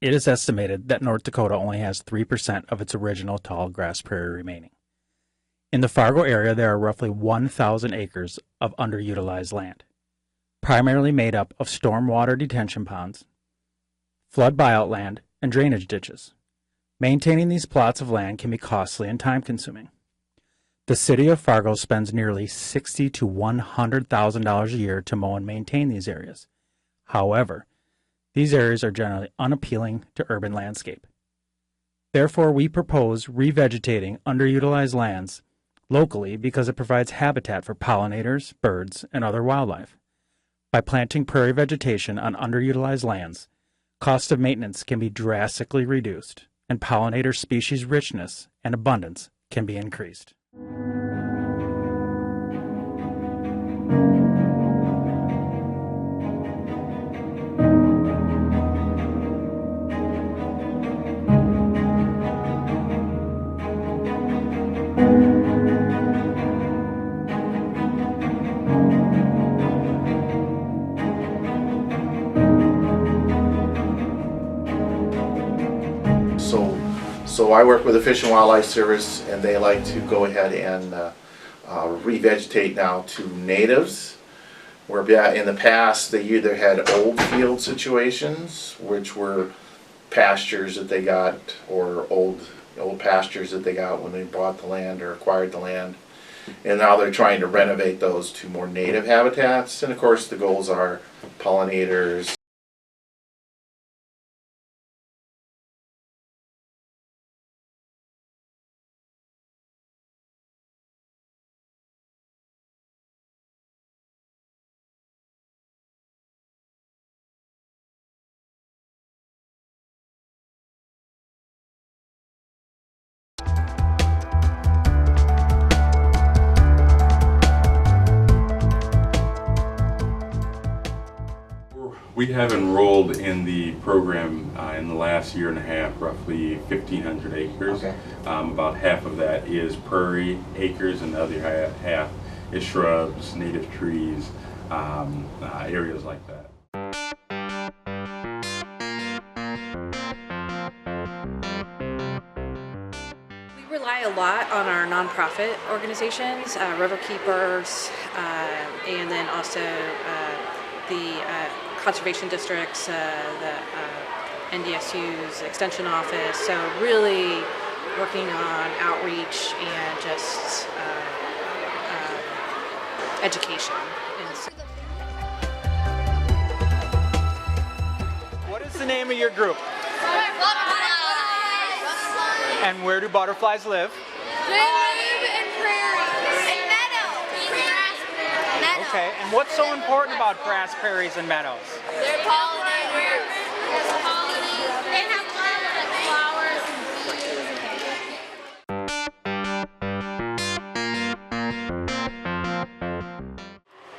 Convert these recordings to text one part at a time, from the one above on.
It is estimated that North Dakota only has 3% of its original tall grass prairie remaining. In the Fargo area, there are roughly 1,000 acres of underutilized land, primarily made up of stormwater detention ponds, flood buyout land, and drainage ditches. Maintaining these plots of land can be costly and time-consuming. The city of Fargo spends nearly $60,000 to $100,000 a year to mow and maintain these areas. However, these areas are generally unappealing to urban landscape. Therefore, we propose revegetating underutilized lands locally because it provides habitat for pollinators, birds, and other wildlife. By planting prairie vegetation on underutilized lands, cost of maintenance can be drastically reduced, and pollinator species richness and abundance can be increased. So I work with the Fish and Wildlife Service, and they like to go ahead and revegetate now to natives. Where in the past they either had old field situations, which were pastures that they got, or old pastures that they got when they bought the land or acquired the land, and now they're trying to renovate those to more native habitats. And of course, the goals are pollinators. We have enrolled in the program in the last year and a half, roughly 1,500 acres. Okay. About half of that is prairie acres, and the other half is shrubs, native trees, areas like that. We rely a lot on our nonprofit organizations, River Keepers, and then also the conservation districts, the NDSU's extension office. So really working on outreach and just education. What is the name of your group? And where do butterflies live? They live in prairies. In meadows. Okay, and what's so important about grass prairies and meadows? They're pollinators. They have flowers and bees.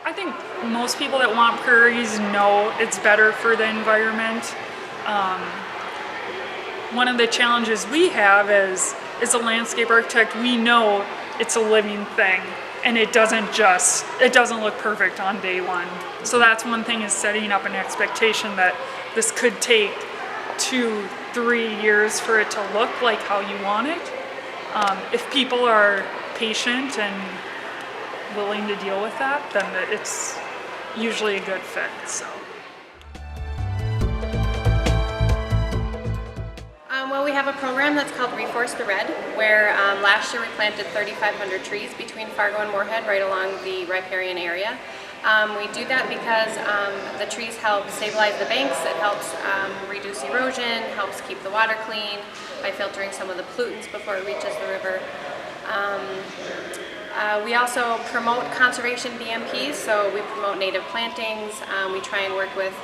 I think most people that want prairies know it's better for the environment. One of the challenges we have as a landscape architect, we know it's a living thing, and it doesn't look perfect on day one. So that's one thing, is setting up an expectation that this could take 2-3 years for it to look like how you want it. If people are patient and willing to deal with that, then it's usually a good fit. So. Well, we have a program that's called Reforest the Red, where last year we planted 3,500 trees between Fargo and Moorhead, right along the riparian area. We do that because the trees help stabilize the banks, it helps reduce erosion, helps keep the water clean by filtering some of the pollutants before it reaches the river. We also promote conservation BMPs, so we promote native plantings. We try and work with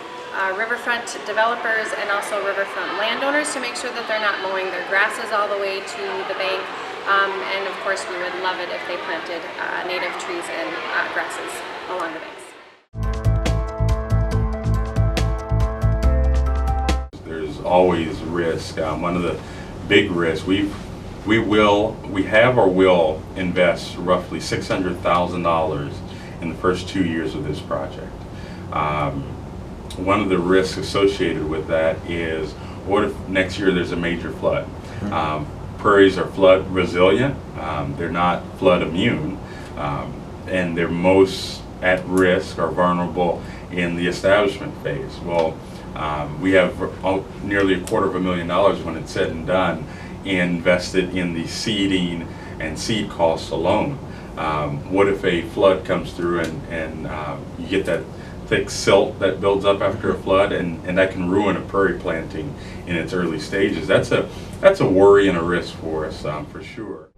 riverfront developers and also riverfront landowners to make sure that they're not mowing their grasses all the way to the bank. And of course, we would love it if they planted native trees and grasses along the banks. There's always risk. One of the big risks, we have or will invest roughly $600,000 in the first 2 years of this project. One of the risks associated with that is What if next year there's a major flood? Prairies are flood resilient. They're not flood immune, and they're most at risk or vulnerable in the establishment phase. Well, we have nearly $250,000 when it's said and done invested in the seeding and seed costs alone. What if a flood comes through and you get that thick silt that builds up after a flood, and that can ruin a prairie planting in its early stages? That's a worry and a risk for us, for sure.